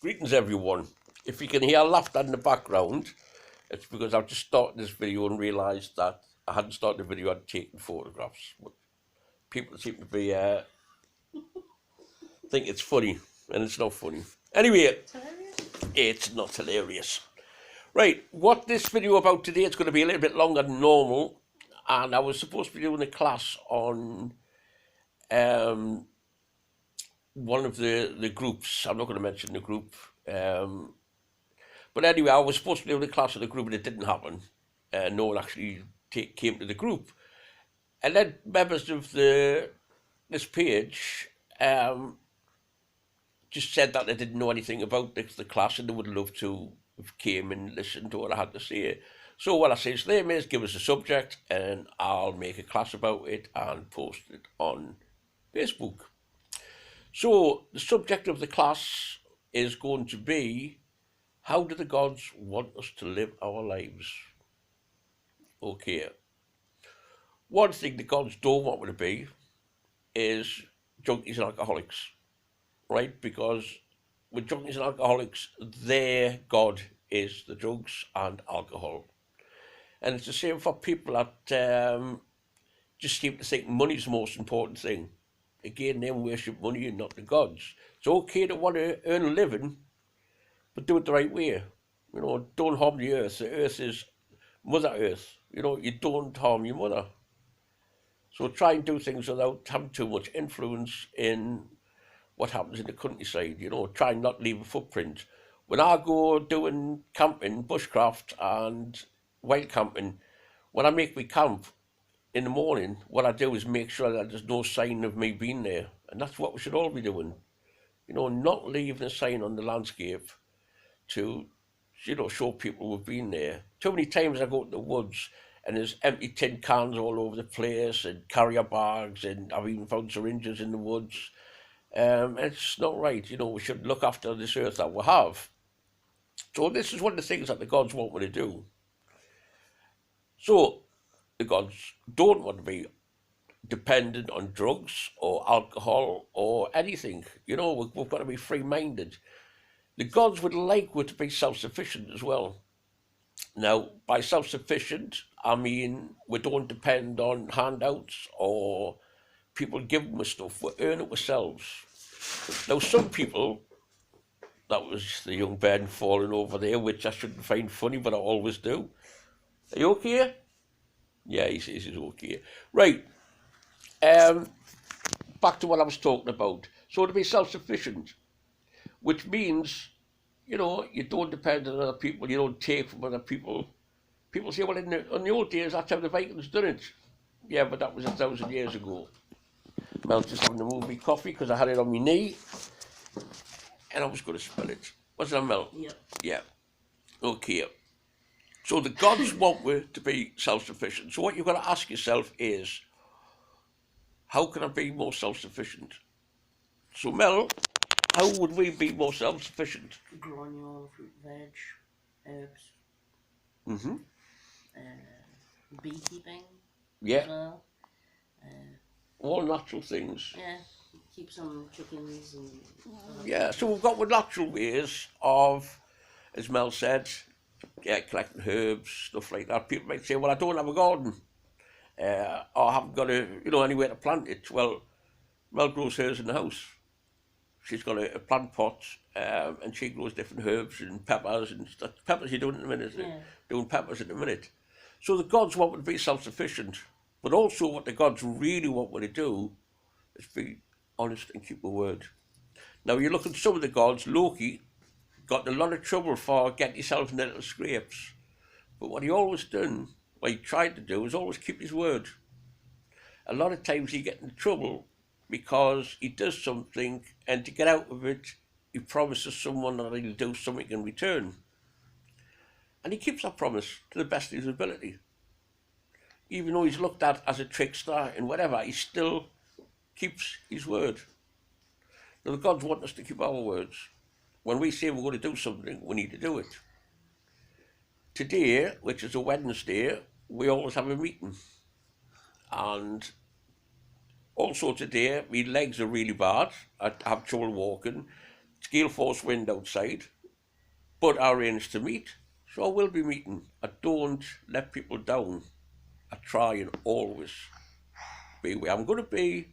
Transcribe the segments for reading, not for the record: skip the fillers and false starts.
Greetings everyone. If you can hear laughter in the background, it's because I've just started this video and realised that I hadn't started the video, I'd taken photographs. But people seem to be think it's funny, and it's not funny. Anyway, it's not hilarious. Right, what this video about today, it's going to be a little bit longer than normal, and I was supposed to be doing a class on one of the groups. I'm not going to mention the group. But anyway, I was supposed to be doing a class in the group, and it didn't happen. No one actually came to the group. And then members of this page just said that they didn't know anything about the class and they would love to have came and listened to what I had to say. So what I say to them is, give us a subject and I'll make a class about it and post it on Facebook. So the subject of the class is going to be, how do the gods want us to live our lives? Okay. One thing the gods don't want me to be is junkies and alcoholics, right? Because with junkies and alcoholics, their god is the drugs and alcohol. And it's the same for people that just seem to think money's the most important thing. Again, they worship money and not the gods. It's okay to want to earn a living, but do it the right way. You know, don't harm the earth. The earth is Mother Earth. You know, you don't harm your mother. So try and do things without having too much influence in what happens in the countryside. You know, try and not leave a footprint. When I go doing camping, bushcraft and wild camping, when I make my camp in the morning, what I do is make sure that there's no sign of me being there. And that's what we should all be doing. You know, not leaving a sign on the landscape to, you know, show people we've been there. Too many times I go to the woods and there's empty tin cans all over the place and carrier bags, and I've even found syringes in the woods. It's not right. You know, we should look after this earth that we have. So this is one of the things that the gods want me to do. So the gods don't want to be dependent on drugs or alcohol or anything. You know, we've got to be free-minded. The gods would like you to be self-sufficient as well. Now, by self-sufficient, I mean we don't depend on handouts or people giving us stuff. We earn it ourselves. Now, some people, that was the young Ben falling over there, which I shouldn't find funny, but I always do. Are you okay? Yeah, he says he's okay. Right. Back to what I was talking about. So to be self-sufficient, which means, you know, you don't depend on other people, you don't take from other people. People say, well, in the old days, that's how the Vikings done it. Yeah, but that was 1,000 years ago. Mel's just having to move me coffee because I had it on my knee and I was going to spill it. Was that, Mel? Yeah. Yeah. Okay. So the gods want we to be self-sufficient. So what you've got to ask yourself is, how can I be more self-sufficient? So Mel, how would we be more self-sufficient? Growing your own fruit, veg, herbs. Mm-hmm. Beekeeping. Yeah. As well. All natural things. Yeah. Keep some chickens and. Yeah. So we've got natural ways of, as Mel said, collecting herbs, stuff like that. People might say, well, I don't have a garden. Or I haven't got anywhere to plant it. Well, Mel grows hers in the house. She's got a plant pot, and she grows different herbs and peppers and stuff. Peppers you're doing in a minute, Yeah. doing peppers in a minute. So the gods want me to be self-sufficient, but also what the gods really want me to do is be honest and keep my word. Now you look at some of the gods. Loki got in a lot of trouble for getting himself in little scrapes, but what he always done, what he tried to do, was always keep his word. A lot of times he gets in trouble because he does something, and to get out of it, he promises someone that he'll do something in return. And he keeps that promise to the best of his ability. Even though he's looked at as a trickster and whatever, he still keeps his word. Now the gods want us to keep our words. When we say we're going to do something, we need to do it. Today, which is a Wednesday, we always have a meeting. And also today, my legs are really bad. I have trouble walking. gale force wind outside, but I arranged to meet, so I will be meeting. I don't let people down. I try and always be where I'm going to be,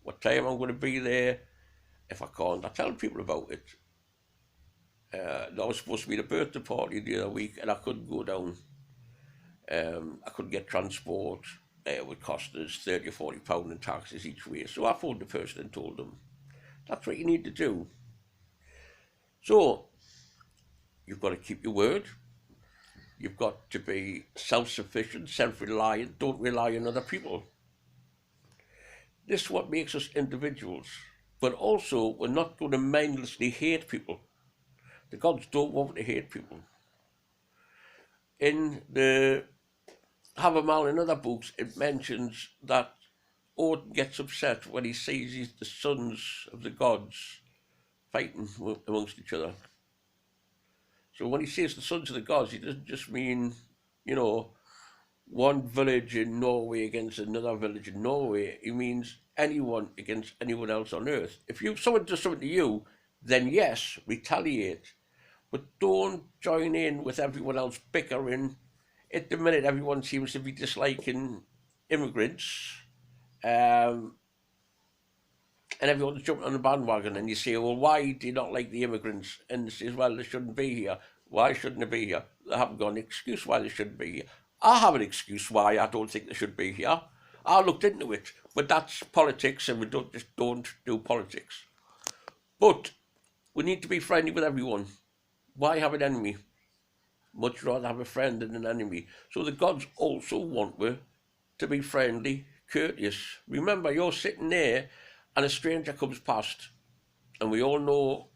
what time I'm going to be there. If I can't, I tell people about it. That was supposed to be the birthday party the other week, and I couldn't go down. I couldn't get transport. It would cost us £30 or £40 in taxes each way. So I phoned the person and told them, that's what you need to do. So you've got to keep your word. You've got to be self-sufficient, self-reliant. Don't rely on other people. This is what makes us individuals. But also, we're not going to mindlessly hate people. The gods don't want to hate people. In the Havamal and other books, it mentions that Odin gets upset when he sees the sons of the gods fighting amongst each other. So when he says the sons of the gods, he doesn't just mean, you know, one village in Norway against another village in Norway. He means anyone against anyone else on earth. If someone does something to you, then yes, retaliate. But don't join in with everyone else bickering. At the minute, everyone seems to be disliking immigrants. And everyone's jumping on the bandwagon, and you say, well, why do you not like the immigrants? And they say, well, they shouldn't be here. Why shouldn't they be here? They haven't got an excuse why they shouldn't be here. I have an excuse why I don't think they should be here. I looked into it, but that's politics, and we don't do politics. But we need to be friendly with everyone. Why have an enemy? Much rather have a friend than an enemy. So the gods also want we to be friendly, courteous. Remember, you're sitting there and a stranger comes past, and we all know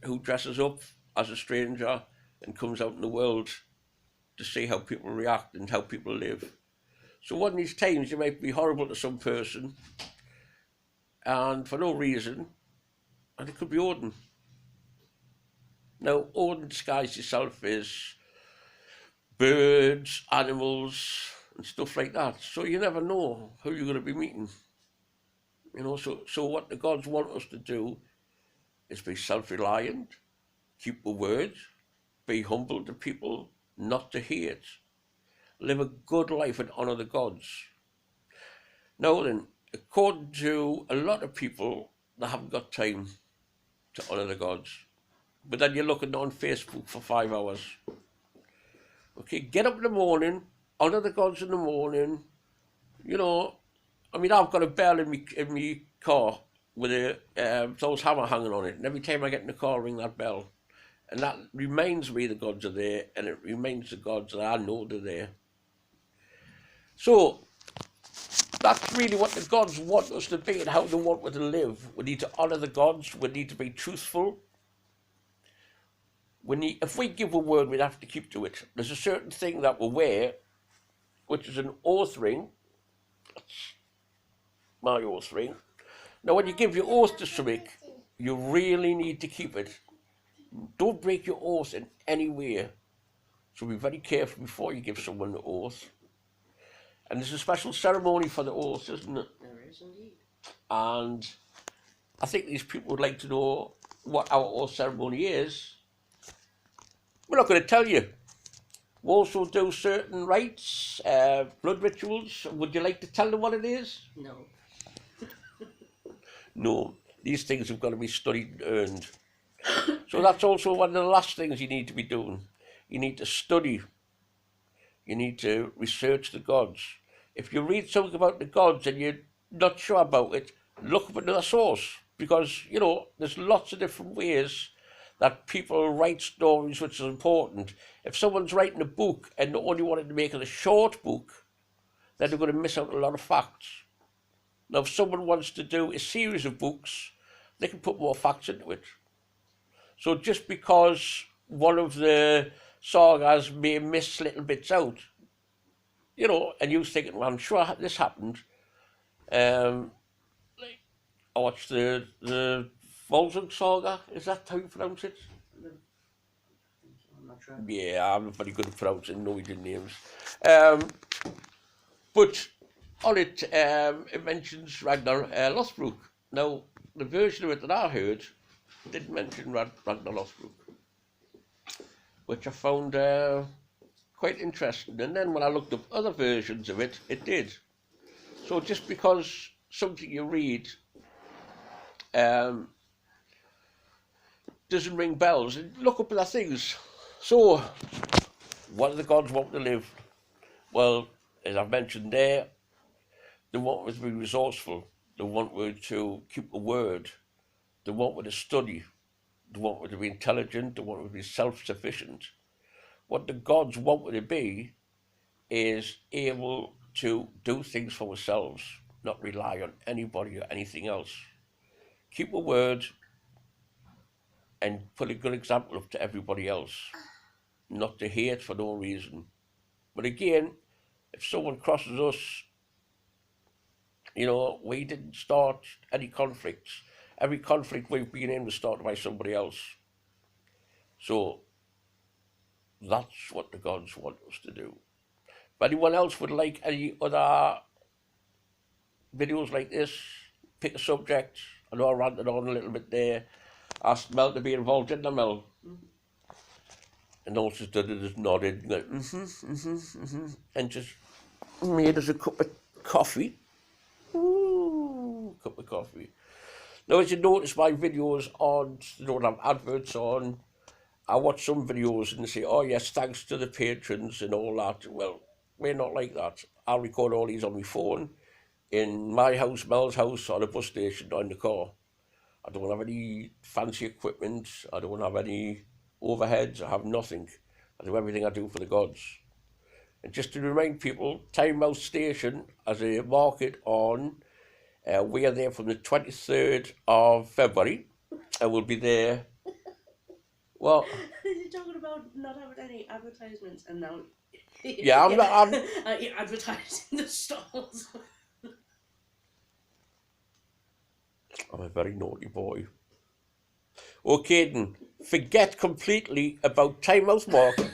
who dresses up as a stranger and comes out in the world to see how people react and how people live. So one of these times you might be horrible to some person, and for no reason, and it could be Odin. Now, Odin disguised himself as birds, animals, and stuff like that. So you never know who you're going to be meeting. You know, so what the gods want us to do is be self-reliant, keep the word, be humble to people, not to hate, live a good life and honour the gods. Now then, according to a lot of people, they haven't got time to honour the gods. But then you're looking on Facebook for 5 hours. Okay, get up in the morning, honour the gods in the morning. You know, I mean, I've got a bell in me car with a those hammer hanging on it, and every time I get in the car, I ring that bell, and that reminds me the gods are there, and it reminds the gods that I know they're there. So that's really what the gods want us to be and how they want us to live. We need to honour the gods. We need to be truthful. If we give a word, we have to keep to it. There's a certain thing that we wear, which is an oath ring. That's my oath ring. Now, when you give your oath to something, you really need to keep it. Don't break your oath in any way. So be very careful before you give someone the oath. And there's a special ceremony for the oath, isn't it? There is indeed. And I think these people would like to know what our oath ceremony is. We're not going to tell you. We also do certain rites, blood rituals. Would you like to tell them what it is? No. No. These things have got to be studied and earned. So that's also one of the last things you need to be doing. You need to study. You need to research the gods. If you read something about the gods and you're not sure about it, look up another source. Because, you know, there's lots of different ways that people write stories, which is important. If someone's writing a book and they only wanted to make it a short book, then they're going to miss out a lot of facts. Now, if someone wants to do a series of books, they can put more facts into it. So just because one of the sagas may miss little bits out, you know, and you're thinking, well, I'm sure this happened. I watched the Volsung saga. Is that how you pronounce it? I'm not sure. Yeah, I'm very good at pronouncing Norwegian names. But on it, it mentions Ragnar Lothbrok. Now, the version of it that I heard did mention Ragnarok, which I found quite interesting. And then when I looked up other versions of it, it did. So just because something you read doesn't ring bells, look up other things. So, what do the gods want to live? Well, as I've mentioned there, they want us to be resourceful. They want us to keep a word. They want us to study. They want us to be intelligent. They want us to be self-sufficient. What the gods want us to be is able to do things for ourselves, not rely on anybody or anything else. Keep a word and put a good example up to everybody else, not to hate for no reason. But again, if someone crosses us, you know, we didn't start any conflicts. Every conflict we've been in was started by somebody else. So that's what the gods want us to do. If anyone else would like any other videos like this, pick a subject. I know I ranted on a little bit there. Asked Mel to be involved in the Mel. And all she's done is nodded, like, and just made us a cup of coffee. Ooh, cup of coffee. Now, as you notice, my videos on, they don't have adverts on. I watch some videos and they say, oh yes, thanks to the patrons and all that. Well, we're not like that. I'll record all these on my phone, in my house, Mel's house, or the bus station, or in the car. I don't have any fancy equipment. I don't have any overheads. I have nothing. I do everything I do for the gods. And just to remind people, Time Mouse Station has a market on. We are there from the 23rd of February, and we'll be there. Well, you're talking about not having any advertisements, and now yeah, I'm not. you're advertising the stalls. I'm a very naughty boy. Okay, then, forget completely about Time Mouse Market.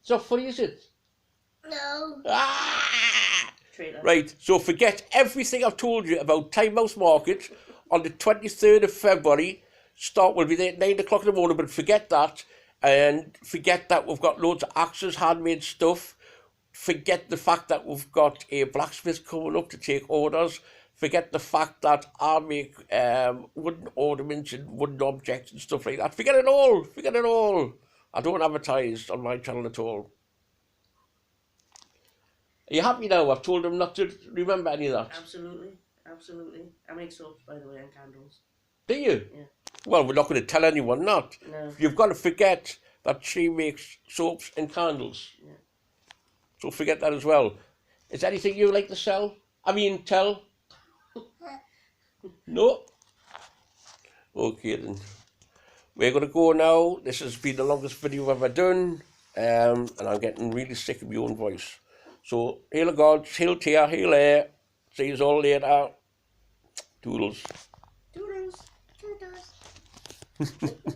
So funny, is it? No. Ah! Trailer. Right, so forget everything I've told you about Time Mouse Market on the 23rd of February. Start, we'll be there at 9 o'clock in the morning, but forget that. And forget that we've got loads of axes, handmade stuff. Forget the fact that we've got a blacksmith coming up to take orders. Forget the fact that I make wooden ornaments and wooden objects and stuff like that. Forget it all. Forget it all. I don't advertise on my channel at all. Are you happy now? I've told them not to remember any of that. Absolutely. Absolutely. I make soaps, by the way, and candles. Do you? Yeah. Well, we're not going to tell anyone that. No. You've got to forget that she makes soaps and candles. Yeah. So forget that as well. Is there anything you like to sell? I mean, tell? No? Okay then. We're going to go now. This has been the longest video I've ever done. And I'm getting really sick of my own voice. So, hail gods, hail tear, hail air. See you all later. Toodles. Toodles. Toodles.